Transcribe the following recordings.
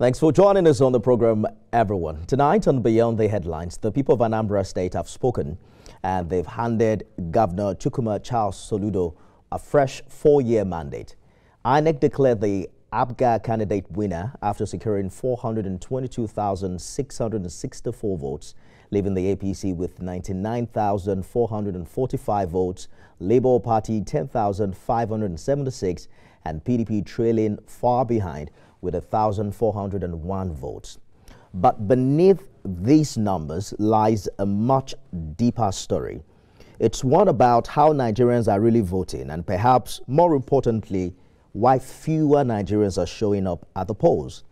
Thanks for joining us on the program, everyone. Tonight on Beyond the Headlines, the people of Anambra State have spoken and they've handed Governor Chukwuma Charles Soludo a fresh 4-year mandate. INEC declared the APGA candidate winner after securing 422,664 votes, leaving the APC with 99,445 votes, Labour Party 10,576, and PDP trailing far behind with 1,401 votes. But beneath these numbers lies a much deeper story. It's one about how Nigerians are really voting and perhaps more importantly, why fewer Nigerians are showing up at the polls.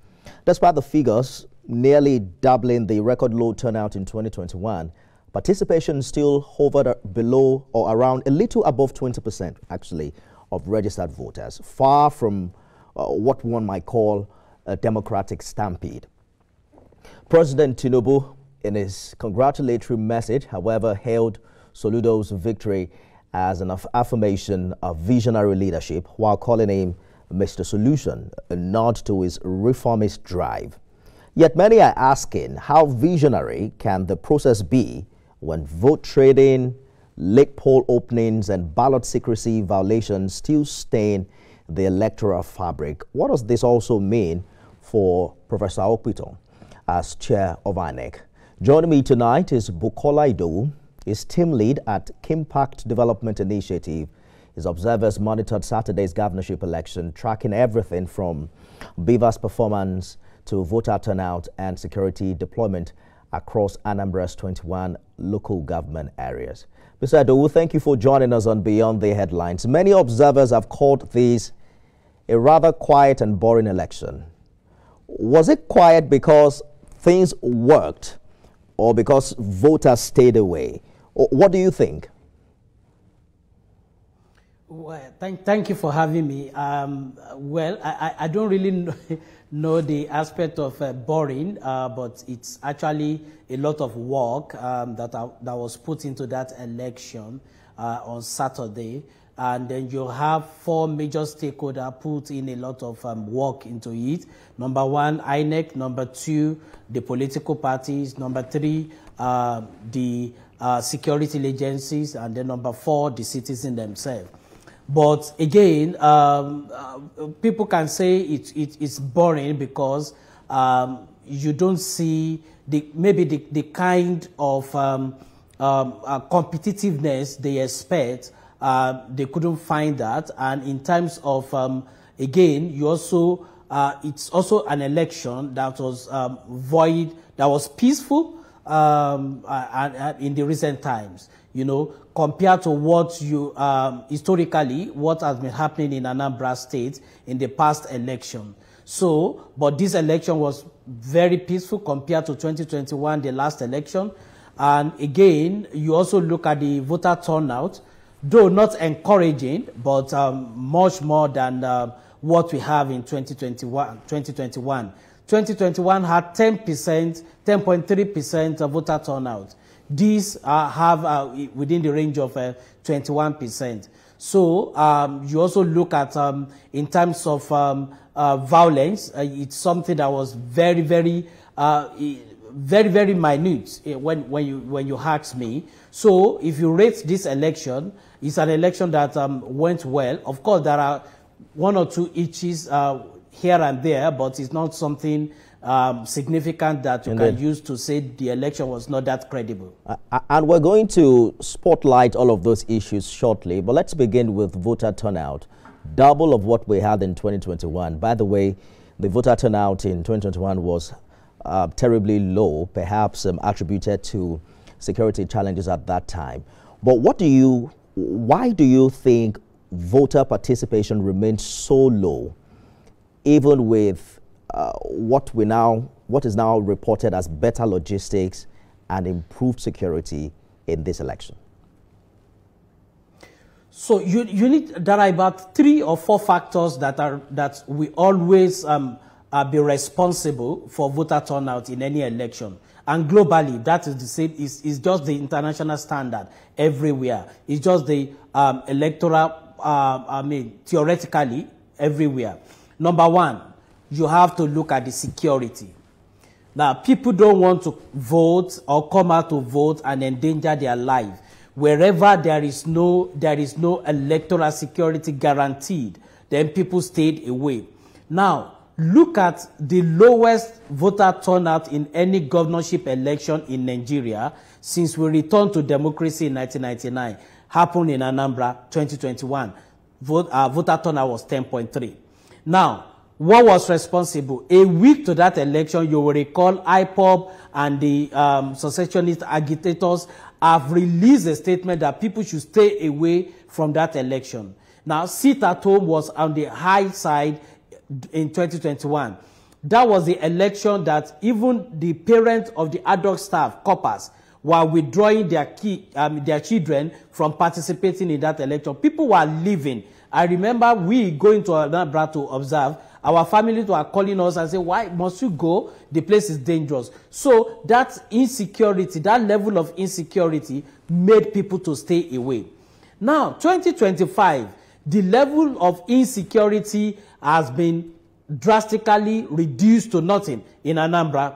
Despite the figures nearly doubling the record low turnout in 2021, participation still hovered below or around a little above 20% actually of registered voters, far from what one might call a democratic stampede. President Tinubu, in his congratulatory message, however, hailed Soludo's victory as an affirmation of visionary leadership while calling him Mr. Solution, a nod to his reformist drive. Yet many are asking, how visionary can the process be when vote trading, late poll openings and ballot secrecy violations still stain the electoral fabric? What does this also mean for Professor Okpito as chair of INEC? Joining me tonight is Bukola Idowu. He's team lead at Kimpact Development Initiative. His observers monitored Saturday's governorship election, tracking everything from Beaver's performance to voter turnout and security deployment across Anambra's 21 local government areas. Mr. Idowu, thank you for joining us on Beyond the Headlines. Many observers have called this a rather quiet and boring election. Was it quiet because things worked or because voters stayed away? What do you think? Well, thank you for having me. Well, I don't really know the aspect of boring, but it's actually a lot of work that was put into that election on Saturday. And then you have 4 major stakeholders put in a lot of work into it. Number 1, INEC. Number 2, the political parties. Number 3, the security agencies. And then number 4, the citizens themselves. But again, people can say it's boring because you don't see maybe the kind of competitiveness they expect. They couldn't find that. And in terms of, again, you also, it's also an election that was void, that was peaceful in the recent times, you know, compared to what you, historically, what has been happening in Anambra State in the past election. So, but this election was very peaceful compared to 2021, the last election. And again, you also look at the voter turnout, though not encouraging, but much more than what we have in 2021. 2021 had 10%, 10.3% of voter turnout. These have within the range of 21%. So you also look at, in terms of violence, it's something that was very, very minute when you ask me. So if you rate this election, it's an election that went well. Of course, there are 1 or 2 itches here and there, but it's not something significant that you can use to say the election was not that credible. And we're going to spotlight all of those issues shortly, but let's begin with voter turnout. Double of what we had in 2021. By the way, the voter turnout in 2021 was terribly low, perhaps attributed to security challenges at that time. But why do you think voter participation remains so low, even with what is now reported as better logistics and improved security in this election? So there are about 3 or 4 factors that we always be responsible for voter turnout in any election. And globally, that is the same. Is just the international standard everywhere. It's just the electoral. Theoretically everywhere. Number 1, you have to look at the security. Now, people don't want to vote or come out to vote and endanger their life. Wherever there is no electoral security guaranteed, then people stayed away. Now, look at the lowest voter turnout in any governorship election in Nigeria since we returned to democracy in 1999. Happened in Anambra, 2021. Voter turnout was 10.3. Now, what was responsible? A week to that election, you will recall IPOB and the secessionist agitators have released a statement that people should stay away from that election. Now, sit at home was on the high side in 2021. That was the election that even the parents of the adult staff, coppers, were withdrawing their children from participating in that election. People were leaving. I remember we going to Anambra to observe. Our families were calling us and saying, why must you go? The place is dangerous. So that insecurity, that level of insecurity made people to stay away. Now, 2025, the level of insecurity has been drastically reduced to nothing in Anambra.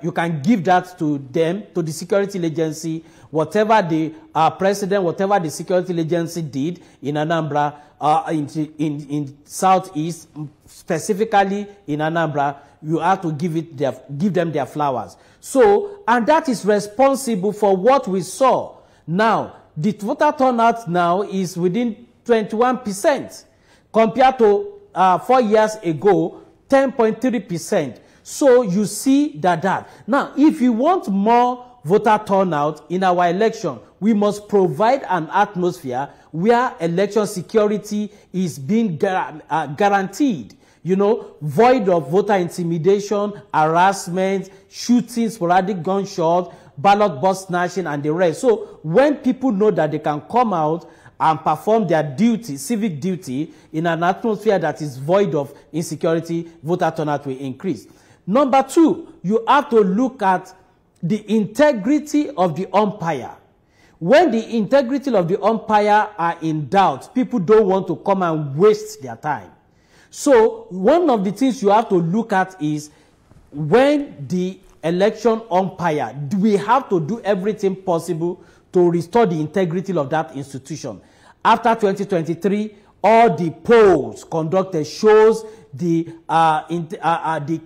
You can give that to them, to the security agency, whatever the president, whatever the security agency did in Anambra, in Southeast, specifically in Anambra, you have to give them their flowers. So, and that is responsible for what we saw. Now, the voter turnout now is within 21%, compared to 4 years ago, 10.3%. So you see that. Now, if you want more voter turnout in our election, we must provide an atmosphere where election security is being guaranteed. You know, void of voter intimidation, harassment, shooting, sporadic gunshots, ballot box snatching, and the rest. So when people know that they can come out and perform their duty, civic duty, in an atmosphere that is void of insecurity, voter turnout will increase. Number two, you have to look at the integrity of the umpire. When the integrity of the umpire are in doubt, people don't want to come and waste their time. So one of the things you have to look at is when the election umpire, we have to do everything possible to restore the integrity of that institution. After 2023, all the polls conducted shows the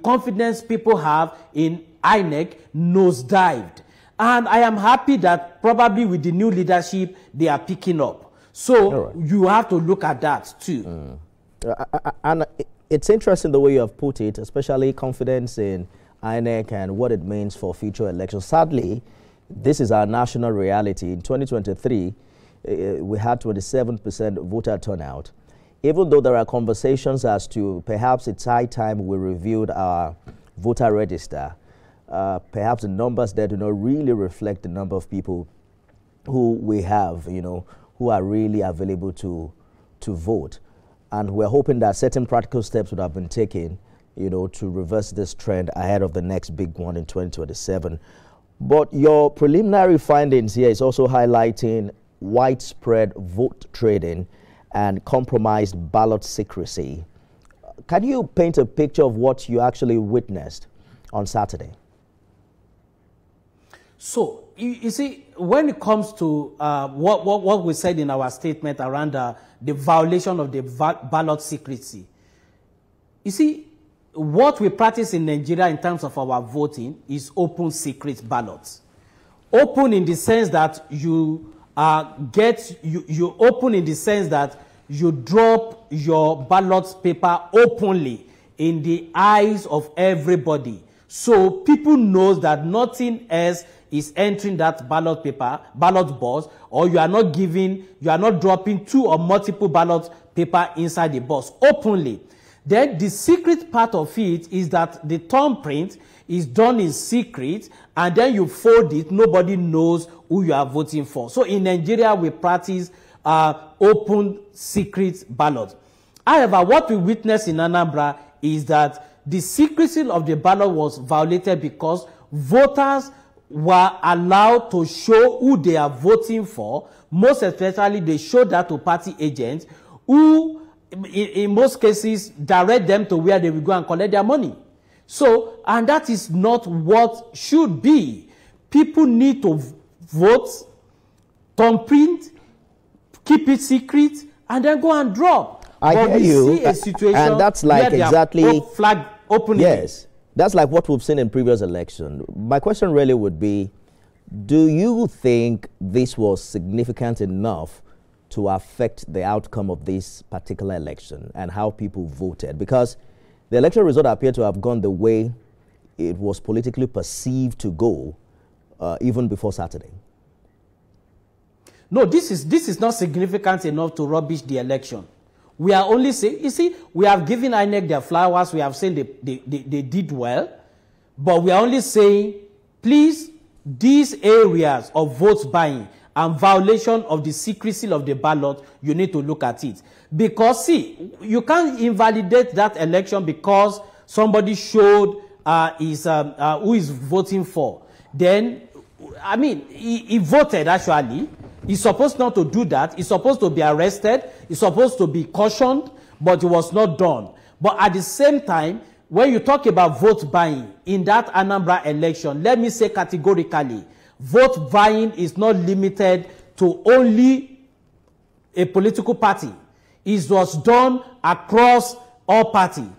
confidence people have in INEC nosedived. And I am happy that probably with the new leadership, they are picking up. So right, you have to look at that too. And it's interesting the way you have put it, especially confidence in INEC and what it means for future elections. Sadly, this is our national reality. In 2023, we had 27% voter turnout. Even though there are conversations as to perhaps it's high time we reviewed our voter register, perhaps the numbers there do not really reflect the number of people who we have, you know, who are really available to vote. And we're hoping that certain practical steps would have been taken, you know, to reverse this trend ahead of the next big one in 2027. But your preliminary findings here is also highlighting widespread vote trading and compromised ballot secrecy. Can you paint a picture of what you actually witnessed on Saturday? So, you see, when it comes to what we said in our statement around the violation of the ballot secrecy, you see, what we practice in Nigeria in terms of our voting is open secret ballots. Open in the sense that you open in the sense that you drop your ballot paper openly in the eyes of everybody. So people know that nothing else is entering that ballot box, or you are not dropping two or multiple ballot paper inside the box openly. Then the secret part of it is that the thumbprint is done in secret, and then you fold it. Nobody knows who you are voting for. So in Nigeria, we practice open secret ballot. However, what we witnessed in Anambra is that the secrecy of the ballot was violated because voters were allowed to show who they are voting for. Most especially, they showed that to party agents who in most cases, direct them to where they will go and collect their money. So, and that is not what should be. People need to vote, thumbprint, keep it secret, and then go and drop. I hear you. See a situation and that's like where exactly flag opening. Yes, that's like what we've seen in previous election. My question really would be, do you think this was significant enough to affect the outcome of this particular election and how people voted? Because the election result appeared to have gone the way it was politically perceived to go even before Saturday. No, this is not significant enough to rubbish the election. We are only saying, you see, we have given INEC their flowers, we have said they did well, but we are only saying, please, these areas of vote buying and violation of the secrecy of the ballot, you need to look at it. Because, see, you can't invalidate that election because somebody showed who is voting for. Then, I mean, he voted, actually. He's supposed not to do that. He's supposed to be arrested. He's supposed to be cautioned, but it was not done. But at the same time, when you talk about vote buying in that Anambra election, let me say categorically, vote buying is not limited to only a political party. It was done across all parties.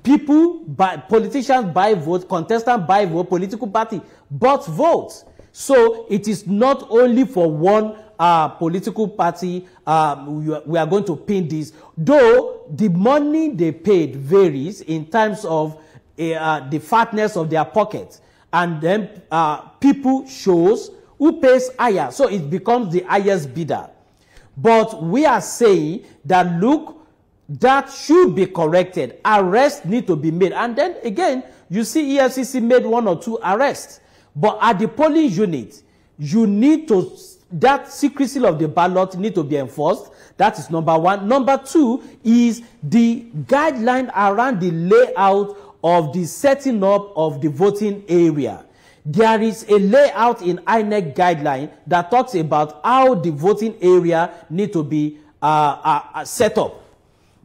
Politicians buy votes, contestants buy votes, political party bought votes. So it is not only for one political party we are going to pin this. Though the money they paid varies in terms of the fatness of their pockets. And then people shows who pays higher. So it becomes the highest bidder. But we are saying that, look, that should be corrected. Arrests need to be made. And then again, you see EFCC made 1 or 2 arrests. But at the polling unit, you need to, that secrecy of the ballot need to be enforced. That is number 1. Number 2 is the guideline around the layout of the setting up of the voting area. There is a layout in INEC guideline that talks about how the voting area need to be set up.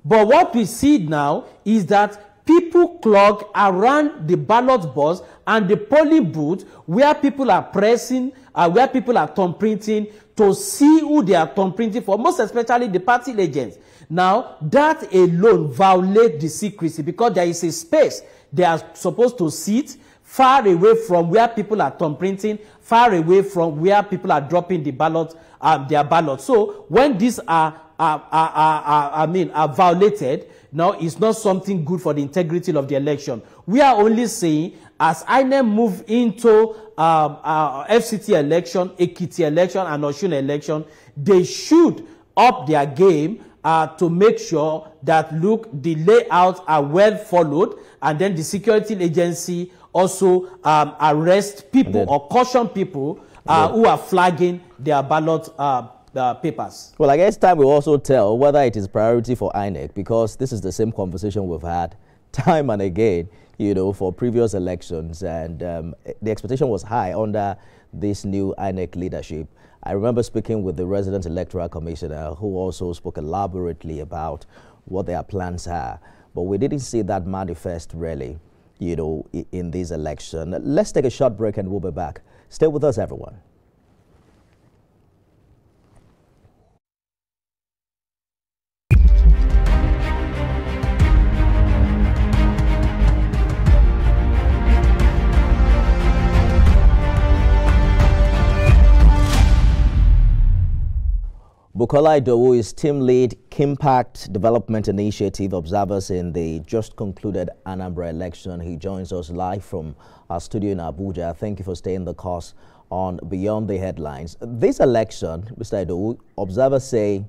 But what we see now is that people clog around the ballot box and the polling booth where people are pressing, where people are thumbprinting to see who they are thumbprinting for, most especially the party agents. Now, that alone violates the secrecy because there is a space they are supposed to sit far away from where people are thumbprinting, far away from where people are dropping the ballot, their ballot. So when these are violated, now it's not something good for the integrity of the election. We are only saying, as INEC move into FCT election, Ekiti election, and Osun election, they should up their game to make sure that, look, the layouts are well followed, and then the security agency also arrest people or caution people who are flagging their ballot papers. Well, I guess time will also tell whether it is priority for INEC, because this is the same conversation we've had time and again, you know, for previous elections, and the expectation was high under this new INEC leadership. I remember speaking with the resident electoral commissioner, who also spoke elaborately about what their plans are, but we didn't see that manifest really, you know, in this election. Let's take a short break and we'll be back. Stay with us, everyone. Bukola Idowu is team lead Kimpact Development Initiative observers in the just concluded Anambra election. He joins us live from our studio in Abuja. Thank you for staying the course on Beyond the Headlines. This election, Mr. Idowu, observers say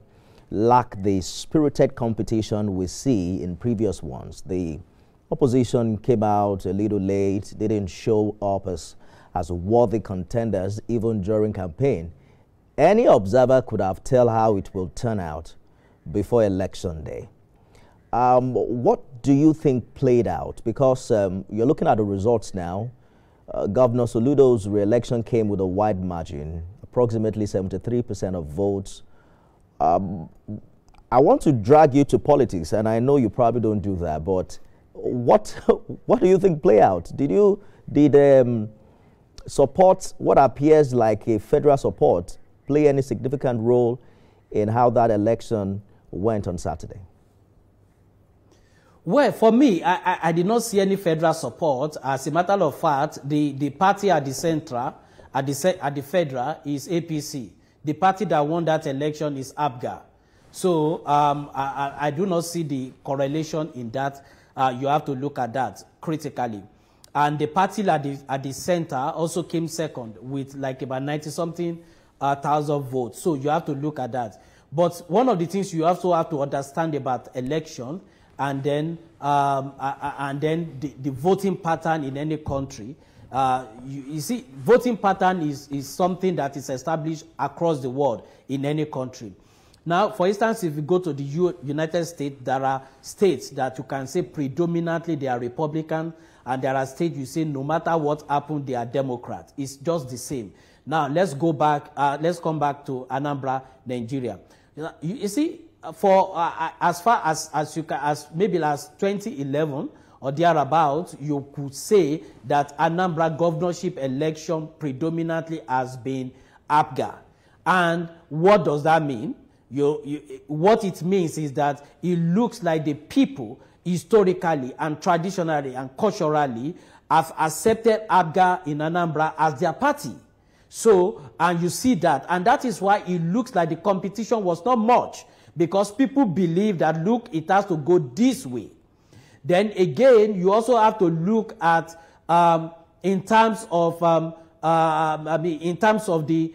lacked the spirited competition we see in previous ones. The opposition came out a little late, didn't show up as worthy contenders even during campaign. Any observer could have tell how it will turn out before election day. What do you think played out? Because you're looking at the results now. Governor Soludo's re-election came with a wide margin, approximately 73% of votes. I want to drag you to politics, and I know you probably don't do that, but what do you think play out? Did support, what appears like a federal support, play any significant role in how that election went on Saturday? Well, for me, I did not see any federal support. As a matter of fact, the party at the central, at the federal, is APC. The party that won that election is APGA. So I do not see the correlation in that. You have to look at that critically. And the party at the center also came second with like about 90-something thousand votes. So you have to look at that. But one of the things you also have to understand about election and then the voting pattern in any country. You see, voting pattern is something that is established across the world in any country. Now, for instance, if you go to the United States, there are states that you can say predominantly they are Republican, and there are states you say no matter what happened, they are Democrat. It's just the same. Now, let's go back. Let's come back to Anambra, Nigeria. You see, for as far as you can, as maybe last 2011 or thereabouts, you could say that Anambra governorship election predominantly has been APGA. And what does that mean? What it means is that it looks like the people historically and traditionally and culturally have accepted APGA in Anambra as their party. So, and you see that, and that is why it looks like the competition was not much, because people believe that, look, it has to go this way. Then again, you also have to look at in terms of in terms of the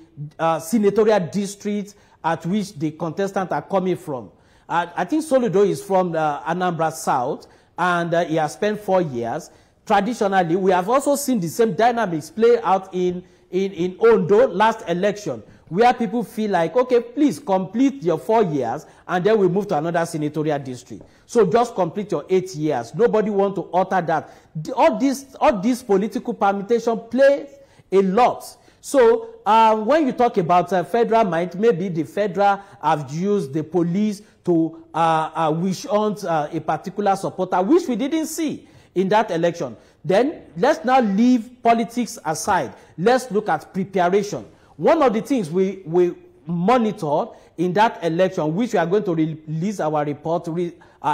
senatorial districts at which the contestants are coming from. I think Soludo is from Anambra South, and he has spent 4 years. Traditionally, we have also seen the same dynamics play out in Ondo last election, where people feel like, okay, please complete your 4 years, and then we move to another senatorial district. So just complete your 8 years. Nobody wants to alter that. All these political permutation play a lot. So when you talk about federal might, maybe the federal have used the police to wish on a particular supporter, which we didn't see in that election. Then let's now leave politics aside. Let's look at preparation. One of the things we monitored in that election, which we are going to release our report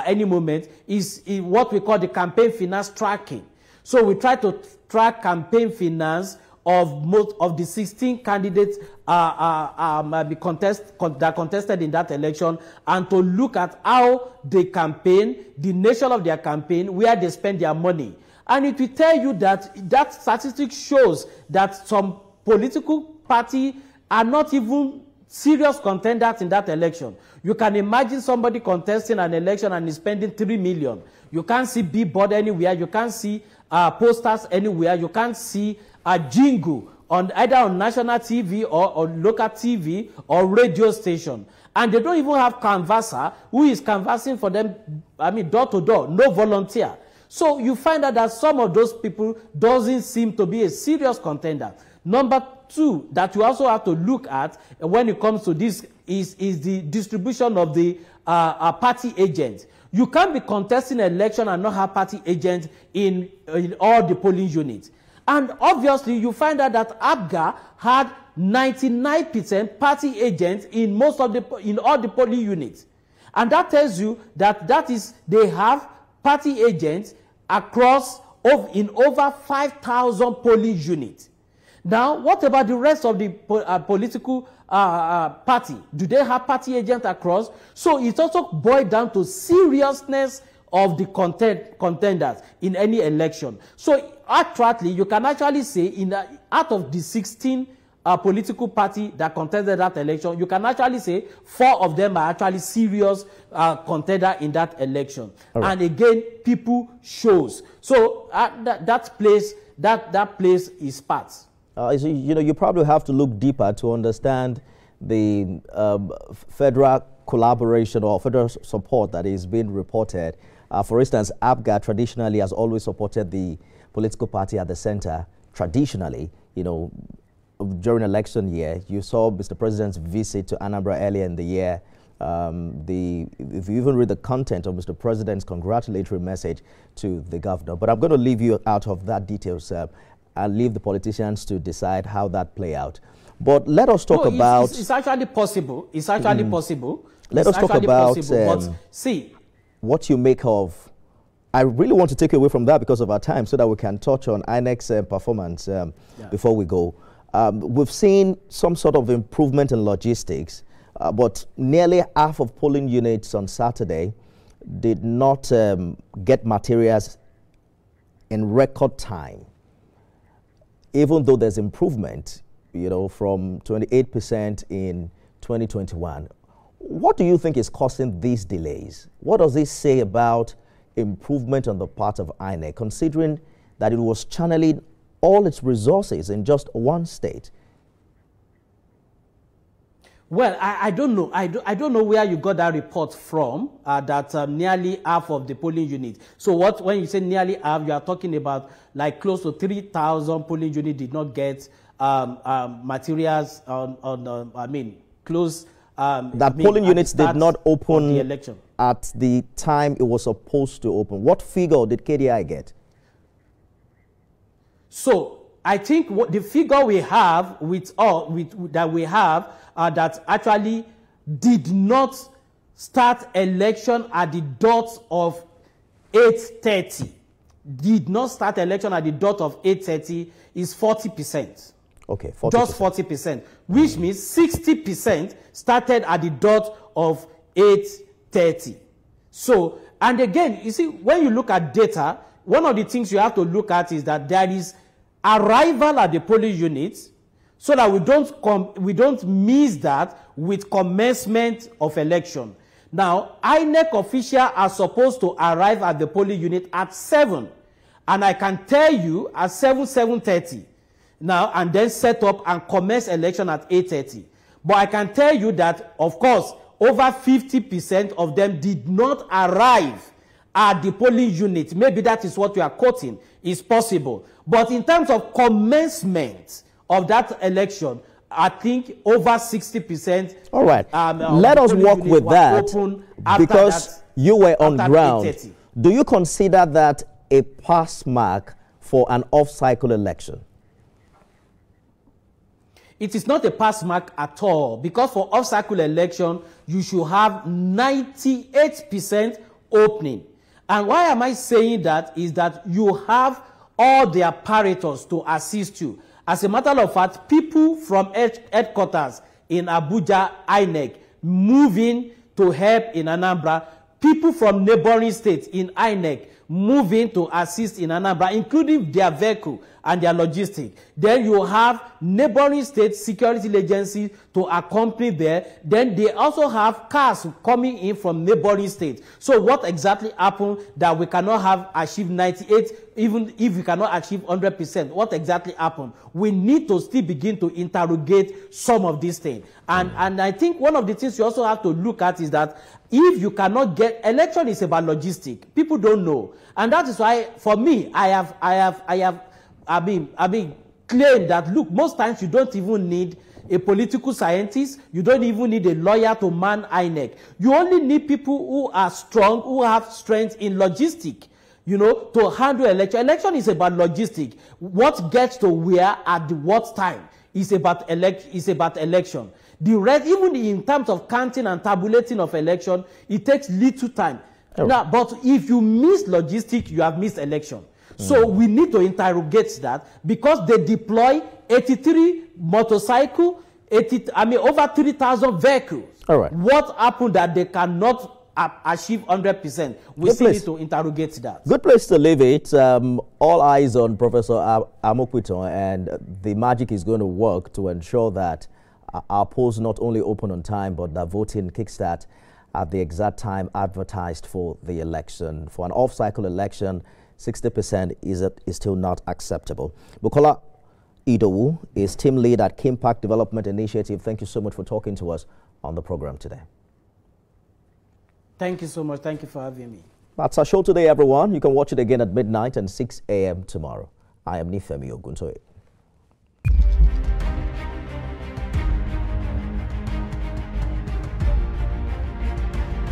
any moment, is what we call the campaign finance tracking. So we try to track campaign finance of most of the 16 candidates that contested in that election, and to look at how they campaign, the nature of their campaign, where they spend their money. And it will tell you that that statistic shows that some political parties are not even serious contenders in that election. You can imagine somebody contesting an election and is spending 3 million. You can't see billboard anywhere. You can't see posters anywhere. You can't see a jingle on either on national TV or local TV or radio station. And they don't even have canvasser who is canvassing for them, I mean, door to door, no volunteer. So you find out that some of those people doesn't seem to be a serious contender. Number two that you also have to look at when it comes to this is the distribution of the party agents. You can't be contesting an election and not have party agents in all the polling units. And obviously, you find out that APGA had 99% party agents in all the polling units, and that tells you that they have party agents across in over 5,000 polling units. Now, what about the rest of the political party? Do they have party agents across? So it also boils down to seriousness of the contenders in any election. So actually, you can actually say out of the 16 political parties that contested that election, you can actually say 4 of them are actually serious contenders in that election. Right. And again, people shows. So that plays its part. You probably have to look deeper to understand the federal collaboration or federal support that is being reported. For instance, APGA traditionally has always supported the political party at the center. Traditionally, during election year, you saw Mr. President's visit to Anambra earlier in the year, if you even read the content of Mr. President's congratulatory message to the governor. But I'm going to leave you out of that details. I'll leave the politicians to decide how that play out. But let us talk about... It's actually possible. It's actually possible. Let us talk about see, what you make of... I really want to take you away from that because of our time so that we can touch on INEC's performance before we go. We've seen some sort of improvement in logistics, but nearly half of polling units on Saturday did not get materials in record time. Even though there's improvement, you know, from 28% in 2021. What do you think is causing these delays? What does this say about improvement on the part of INEC, considering that it was channeling all its resources in just one state? Well, I don't know. I don't know where you got that report from, that nearly half of the polling units. So when you say nearly half, you are talking about like close to 3,000 polling units did not get materials polling units did not open the election at the time it was supposed to open. What figure did KDI get? So I think what the figure we have that actually did not start election at the dot of 8:30. Did not start election at the dot of 8:30 is 40%. Okay, 40%. Just 40%, which means 60% started at the dot of 8:30. So, and again, you see, when you look at data, one of the things you have to look at is that there is arrival at the polling units, so that we don't miss that with commencement of election. Now, INEC officials are supposed to arrive at the polling unit at 7, and I can tell you at 7:30 now, and then set up and commence election at 8:30. But I can tell you that, of course, over 50% of them did not arrive at the polling unit. Maybe that is what you are quoting. It's possible. But in terms of commencement of that election, I think over 60%. All right. Let us work with that because you were on ground. 8:30. Do you consider that a pass mark for an off-cycle election? It is not a pass mark at all, because for off-cycle election, you should have 98% opening. And why am I saying that is that you have all the apparatus to assist you. As a matter of fact, people from headquarters in Abuja, INEC, moving to help in Anambra, people from neighboring states in INEC, moving to assist in Anambra, including their vehicle and their logistics. Then you have neighboring state security agencies to accompany there. Then they also have cars coming in from neighboring states. So what exactly happened that we cannot have achieved 98, even if we cannot achieve 100%? What exactly happened? We need to still begin to interrogate some of these things. And I think one of the things you also have to look at is that if you cannot get, election is about logistics. People don't know. And that is why, for me, I have claimed that, look, most times you don't even need a political scientist. You don't even need a lawyer to man INEC. You only need people who are strong, who have strength in logistics, you know, to handle election. Election is about logistics. What gets to where at what time is about election. The rest, even in terms of counting and tabulating of election, it takes little time. Oh. Now, but if you miss logistics, you have missed election. So we need to interrogate that, because they deploy 83 motorcycles, over 3,000 vehicles. All right. What happened that they cannot achieve 100%? We still need to interrogate that. Good place to leave it. All eyes on Professor Amokwito, and the magic is going to work to ensure that our polls not only open on time, but that voting kickstart at the exact time advertised for the election. For an off-cycle election, 60% is still not acceptable. Bukola Idowu is team lead at Kimpact Development Initiative. Thank you so much for talking to us on the program today. Thank you so much. Thank you for having me. That's our show today, everyone. You can watch it again at midnight and 6 a.m. tomorrow. I am Nifemi Oguntoye.